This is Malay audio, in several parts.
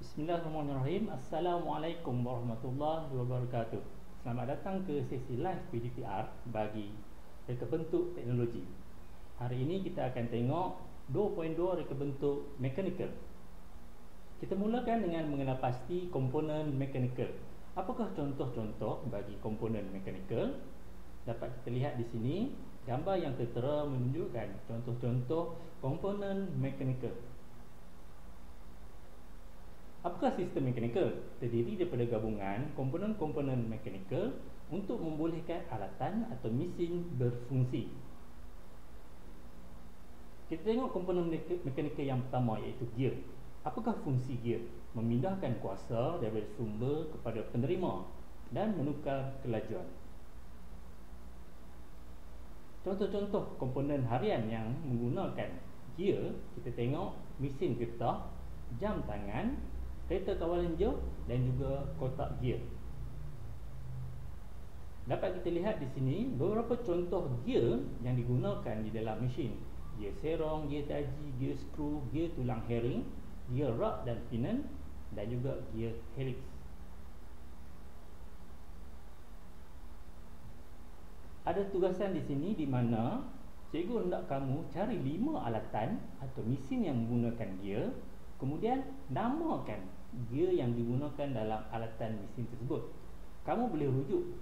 Bismillahirrahmanirrahim. Assalamualaikum warahmatullahi wabarakatuh. Selamat datang ke sesi live PDPR bagi reka bentuk teknologi. Hari ini kita akan tengok 2.2 reka bentuk mechanical. Kita mulakan dengan mengenal pasti komponen mechanical. Apakah contoh-contoh bagi komponen mechanical? Dapat kita lihat di sini gambar yang tertera menunjukkan contoh-contoh komponen mechanical. Apakah sistem mechanical? Terdiri daripada gabungan komponen-komponen mechanical untuk membolehkan alatan atau mesin berfungsi. Kita tengok komponen mechanical yang pertama, iaitu gear. Apakah fungsi gear? Memindahkan kuasa daripada sumber kepada penerima dan menukar kelajuan. Contoh-contoh komponen harian yang menggunakan gear, kita tengok mesin getah, jam tangan, kereta kawalan jauh dan juga kotak gear. Dapat kita lihat di sini beberapa contoh gear yang digunakan di dalam mesin. Gear serong, gear taji, gear skru, gear tulang herring, gear rod dan pinion dan juga gear helix. Ada tugasan di sini di mana cikgu hendak kamu cari 5 alatan atau mesin yang menggunakan gear, kemudian namakan gear yang digunakan dalam alatan mesin tersebut. Kamu boleh rujuk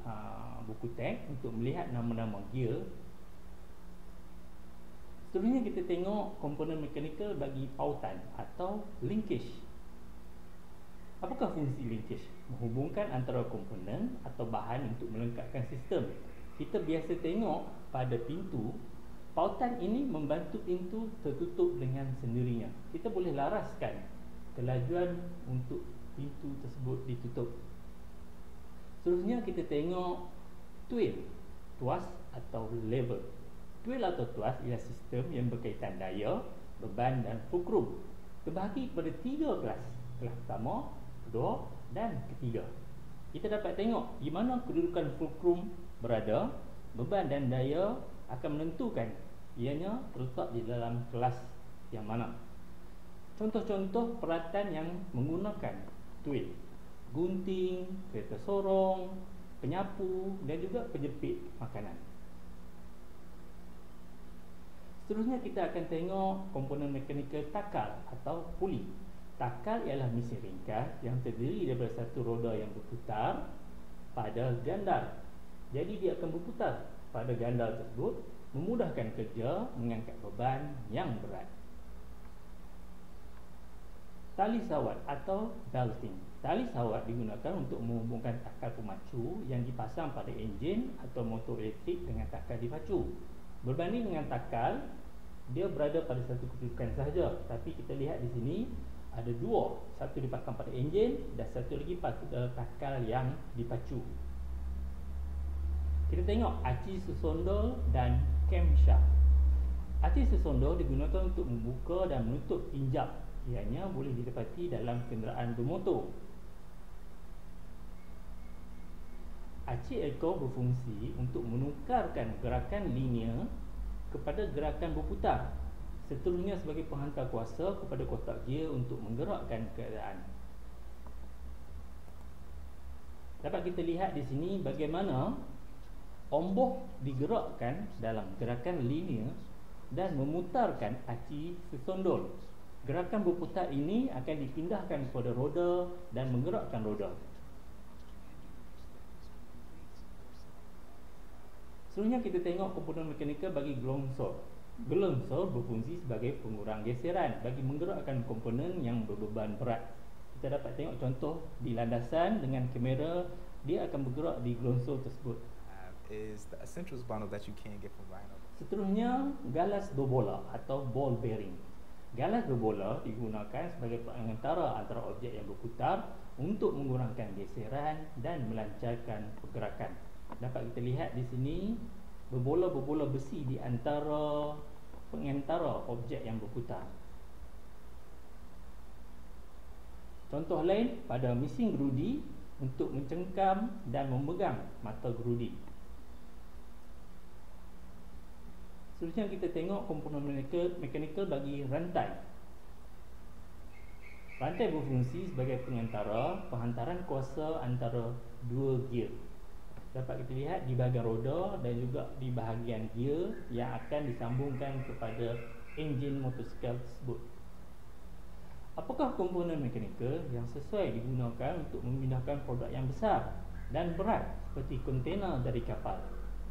buku teks untuk melihat nama-nama gear. Seterusnya kita tengok komponen mechanical bagi pautan atau linkage. Apakah fungsi linkage? Menghubungkan antara komponen atau bahan untuk melengkapkan sistem. Kita biasa tengok pada pintu, pautan ini membantu pintu tertutup dengan sendirinya. Kita boleh laraskan kelajuan untuk pintu tersebut ditutup. Seterusnya kita tengok tuil, tuas atau lever. Tuil atau tuas ialah sistem yang berkaitan daya, beban dan fulcrum. Terbahagi pada 3 kelas. Kelas pertama, kedua dan ketiga. Kita dapat tengok di mana kedudukan fulcrum berada, beban dan daya akan menentukan ianya terletak di dalam kelas yang mana. Contoh-contoh peralatan yang menggunakan tuil: gunting, kereta sorong, penyapu dan juga penjepit makanan. Seterusnya kita akan tengok komponen mechanical takal atau puli. Takal ialah mesin ringkas yang terdiri daripada satu roda yang berputar pada gandar. Jadi dia akan berputar pada gandar tersebut, memudahkan kerja mengangkat beban yang berat. Tali sawat atau belting. Tali sawat digunakan untuk menghubungkan takal pemacu yang dipasang pada enjin atau motor elektrik dengan takal dipacu. Berbanding dengan takal, dia berada pada satu kedudukan sahaja. Tapi kita lihat di sini ada dua, satu dipasang pada enjin dan satu lagi pada takal yang dipacu. Kita tengok aci sesondol dan camshaft. Aci sesondol digunakan untuk membuka dan menutup tinjap. Ianya boleh didapati dalam kenderaan bermotor. Aci ekor berfungsi untuk menukarkan gerakan linear kepada gerakan berputar. Seterusnya sebagai penghantar kuasa kepada kotak gear untuk menggerakkan keadaan. Dapat kita lihat di sini bagaimana omboh digerakkan dalam gerakan linear dan memutarkan aci sesondol. Gerakan berputar ini akan dipindahkan kepada roda dan menggerakkan roda. Seterusnya kita tengok komponen mechanical bagi gelongsor. Gelongsor berfungsi sebagai pengurang geseran bagi menggerakkan komponen yang berbeban berat. Kita dapat tengok contoh di landasan dengan kamera, dia akan bergerak di gelongsor tersebut. Seterusnya galas berbola atau ball bearing. Galas berbola digunakan sebagai pengantara antara objek yang berputar untuk mengurangkan geseran dan melancarkan pergerakan. Dapat kita lihat di sini berbola-berbola besi di antara pengantara objek yang berputar. Contoh lain pada mesin gerudi untuk mencengkam dan memegang mata gerudi. Seterusnya kita tengok komponen mechanical bagi rantai. Rantai berfungsi sebagai penghantaran kuasa antara dua gear. Dapat kita lihat di bahagian roda dan juga di bahagian gear yang akan disambungkan kepada enjin motosikal tersebut. Apakah komponen mekanikal yang sesuai digunakan untuk memindahkan produk yang besar dan berat seperti kontena dari kapal?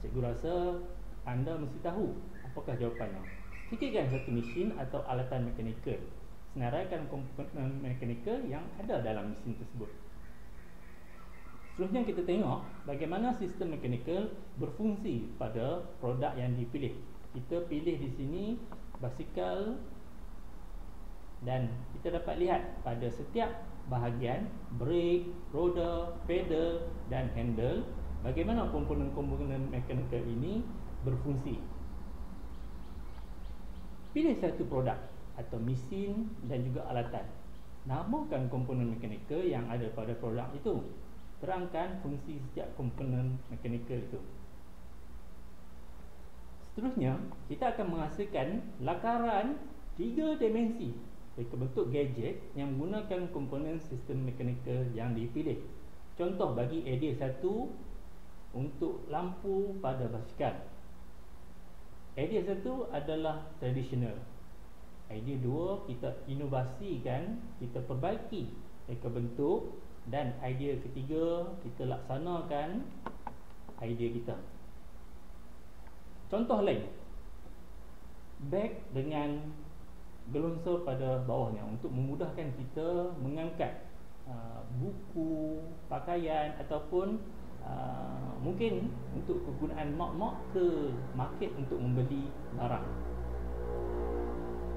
Cikgu rasa anda mesti tahu. Apakah jawapannya? Fikirkan satu mesin atau alatan mekanikal. Senaraikan komponen mekanikal yang ada dalam mesin tersebut. Seterusnya kita tengok bagaimana sistem mekanikal berfungsi pada produk yang dipilih. Kita pilih di sini basikal dan kita dapat lihat pada setiap bahagian brake, roda, pedal dan handle bagaimana komponen-komponen mekanikal ini berfungsi. Pilih satu produk atau mesin dan juga alatan. Namakan komponen mekanikal yang ada pada produk itu. Terangkan fungsi setiap komponen mekanikal itu. Seterusnya, kita akan menghasilkan lakaran 3 dimensi sebagai bentuk gadget yang menggunakan komponen sistem mekanikal yang dipilih. Contoh bagi idea 1 untuk lampu pada basikal. Idea 1 adalah tradisional. Idea 2 kita inovasikan, kita perbaiki reka bentuk, dan idea ketiga kita laksanakan idea kita. Contoh lain, beg dengan gelonsor pada bawahnya untuk memudahkan kita mengangkat buku, pakaian ataupun mungkin untuk kegunaan mak-mak ke market untuk membeli barang.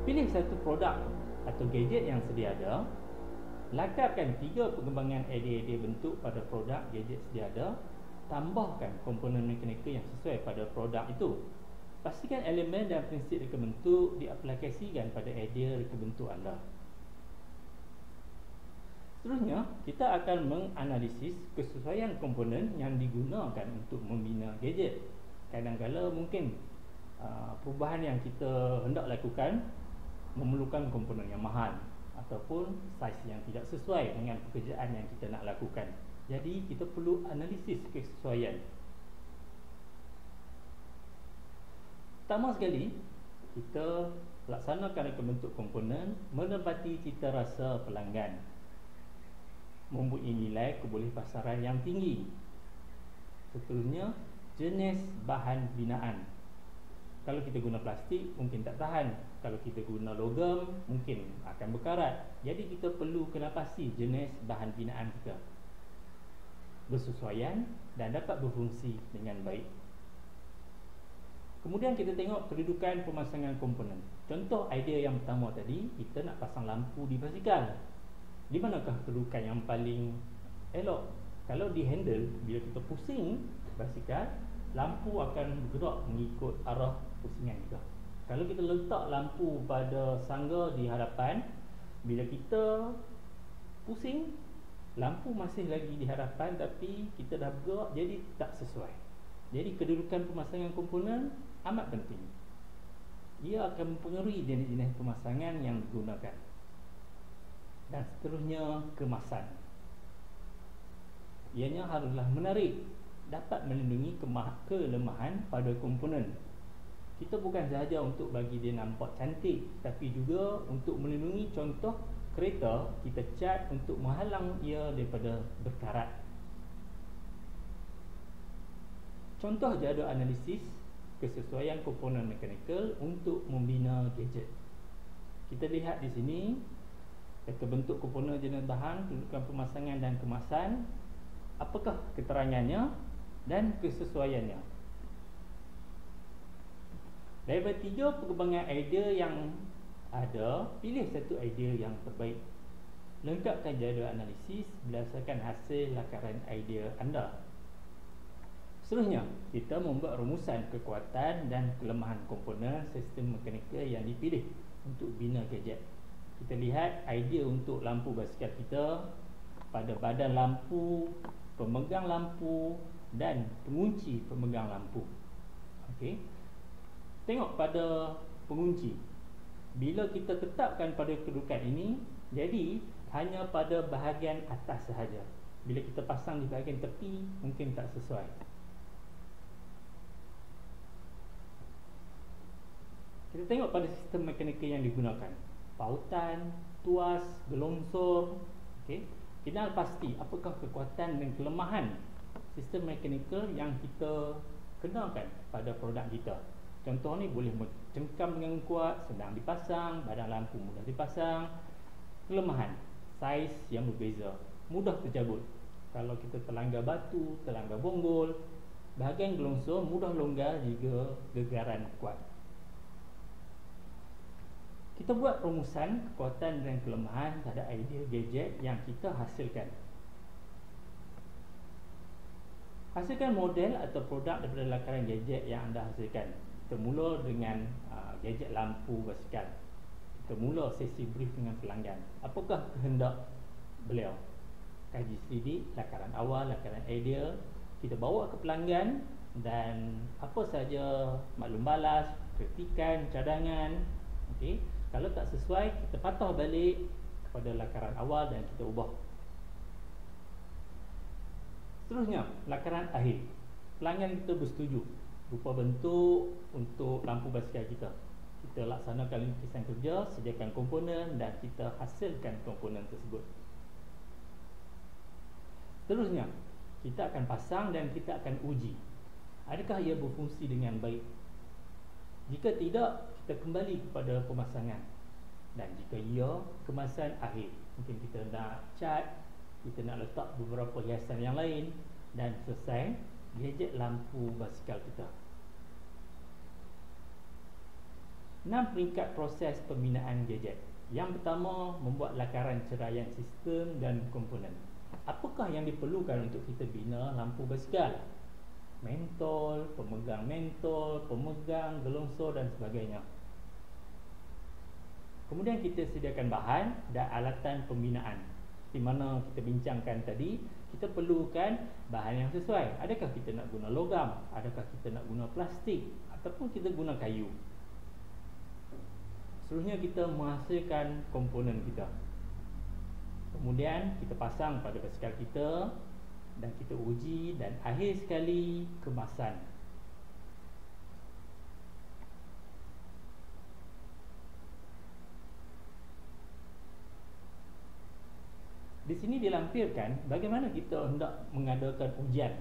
Pilih satu produk atau gadget yang sedia ada. Lakarkan 3 pengembangan idea-idea bentuk pada produk gadget sedia ada. Tambahkan komponen mekanikal yang sesuai pada produk itu. Pastikan elemen dan prinsip reka bentuk diaplikasikan pada idea reka bentuk anda. Seterusnya, kita akan menganalisis kesesuaian komponen yang digunakan untuk membina gadget. Kadang-kadang mungkin perubahan yang kita hendak lakukan memerlukan komponen yang mahal ataupun saiz yang tidak sesuai dengan pekerjaan yang kita nak lakukan. Jadi kita perlu analisis kesesuaian. Pertama sekali, kita laksanakan reka bentuk komponen menepati cita rasa pelanggan, mempunyai nilai kebolehpasaran yang tinggi. Seterusnya, jenis bahan binaan. Kalau kita guna plastik mungkin tak tahan. Kalau kita guna logam mungkin akan berkarat. Jadi kita perlu kena pasti jenis bahan binaan kita bersesuaian dan dapat berfungsi dengan baik. Kemudian kita tengok kedudukan pemasangan komponen. Contoh idea yang pertama tadi, kita nak pasang lampu di basikal. Di manakah kedudukan yang paling elok? Kalau di handle, bila kita pusing basikal, lampu akan bergerak mengikut arah pusingan kita. Kalau kita letak lampu pada sangga di hadapan, bila kita pusing, lampu masih lagi di hadapan tapi kita dah bergerak, jadi tak sesuai. Jadi kedudukan pemasangan komponen amat penting. Ia akan mempengaruhi jenis-jenis pemasangan yang digunakan. Dan seterusnya, kemasan. Ianya haruslah menarik, dapat melindungi kelemahan pada komponen. Kita bukan sahaja untuk bagi dia nampak cantik, tapi juga untuk melindungi. Contoh kereta, kita cat untuk menghalang ia daripada berkarat. Contoh jadual analisis kesesuaian komponen mekanikal untuk membina gadget. Kita lihat di sini reka bentuk komponen jenis bahan, kedudukan pemasangan dan kemasan, apakah keterangannya dan kesesuaiannya. Daripada 3 pengembangan idea yang ada, pilih satu idea yang terbaik. Lengkapkan jadual analisis berdasarkan hasil lakaran idea anda. Seterusnya, kita membuat rumusan kekuatan dan kelemahan komponen sistem mekanikal yang dipilih untuk bina gadget. Kita lihat idea untuk lampu basikal kita pada badan lampu, pemegang lampu dan pengunci pemegang lampu. Okey. Tengok pada pengunci. Bila kita tetapkan pada kedudukan ini, jadi hanya pada bahagian atas sahaja. Bila kita pasang di bahagian tepi, mungkin tak sesuai. Kita tengok pada sistem mekanikal yang digunakan. Pautan, tuas, gelongsor. Okay. Kenal pasti apakah kekuatan dan kelemahan sistem mekanikal yang kita kenalkan pada produk kita. Contoh ni boleh mencengkam dengan kuat, senang dipasang, badan lampu mudah dipasang. Kelemahan, saiz yang berbeza, mudah tercabut. Kalau kita terlanggar batu, terlanggar bonggol, bahagian gelongsor mudah longgar jika gegaran kuat. Kita buat rumusan kekuatan dan kelemahan pada idea gadget yang kita hasilkan. Hasilkan model atau produk daripada lakaran gadget yang anda hasilkan. Kita mula dengan gadget lampu basikal. Kita mula sesi brief dengan pelanggan. Apakah kehendak beliau? Kaji selidik lakaran awal, lakaran idea. Kita bawa ke pelanggan dan apa sahaja maklum balas, kritikan, cadangan. Okey. Kalau tak sesuai, kita patah balik kepada lakaran awal dan kita ubah. Seterusnya, lakaran akhir. Pelanggan kita bersetuju rupa bentuk untuk lampu basikal kita. Kita laksanakan lukisan kerja, sediakan komponen dan kita hasilkan komponen tersebut. Seterusnya, kita akan pasang dan kita akan uji. Adakah ia berfungsi dengan baik? Jika tidak, kita kembali kepada pemasangan. Dan jika ia, kemasan akhir. Mungkin kita nak cat, kita nak letak beberapa hiasan yang lain dan selesai gadget lampu basikal kita. 6 peringkat proses pembinaan gadget. Yang pertama, membuat lakaran ceraian sistem dan komponen. Apakah yang diperlukan untuk kita bina lampu basikal? Mentol, pemegang mentol, pemegang, gelongsor dan sebagainya. Kemudian kita sediakan bahan dan alatan pembinaan. Di mana kita bincangkan tadi, kita perlukan bahan yang sesuai. Adakah kita nak guna logam? Adakah kita nak guna plastik? Ataupun kita guna kayu? Seterusnya kita menghasilkan komponen kita. Kemudian kita pasang pada basikal kita dan kita uji dan akhir sekali kemasan. Di sini dilampirkan bagaimana kita hendak mengadakan ujian.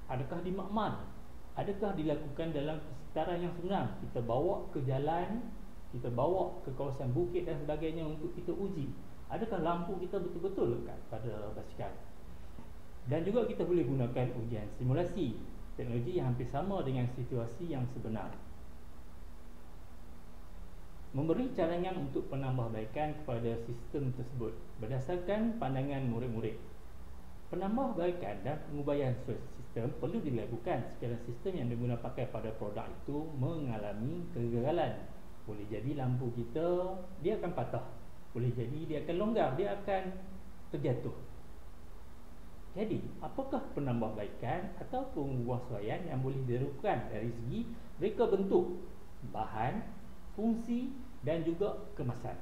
Adakah di makmal? Adakah dilakukan dalam kesetaraan yang sebenar? Kita bawa ke jalan, kita bawa ke kawasan bukit dan sebagainya untuk kita uji. Adakah lampu kita betul-betul lekat pada basikal? Dan juga kita boleh gunakan ujian simulasi, teknologi yang hampir sama dengan situasi yang sebenar. Memberi cadangan untuk penambahbaikan kepada sistem tersebut berdasarkan pandangan murid-murid. Penambahbaikan dan pengubahan sistem perlu dilakukan sekiranya sistem yang diguna pakai pada produk itu mengalami kegagalan. Boleh jadi lampu kita dia akan patah, boleh jadi dia akan longgar, dia akan terjatuh. Jadi, apakah penambahbaikan atau pengubahsuaian yang boleh dilakukan dari segi reka bentuk, bahan, fungsi dan juga kemasan?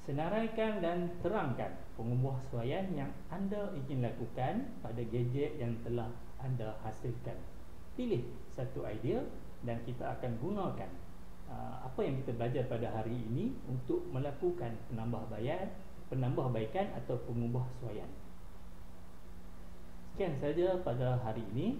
Senaraikan dan terangkan pengubahsuaian yang anda ingin lakukan pada gadget yang telah anda hasilkan. Pilih satu idea dan kita akan gunakan apa yang kita belajar pada hari ini untuk melakukan penambahbaikan atau pengubahsuaian. Sekian saja pada hari ini.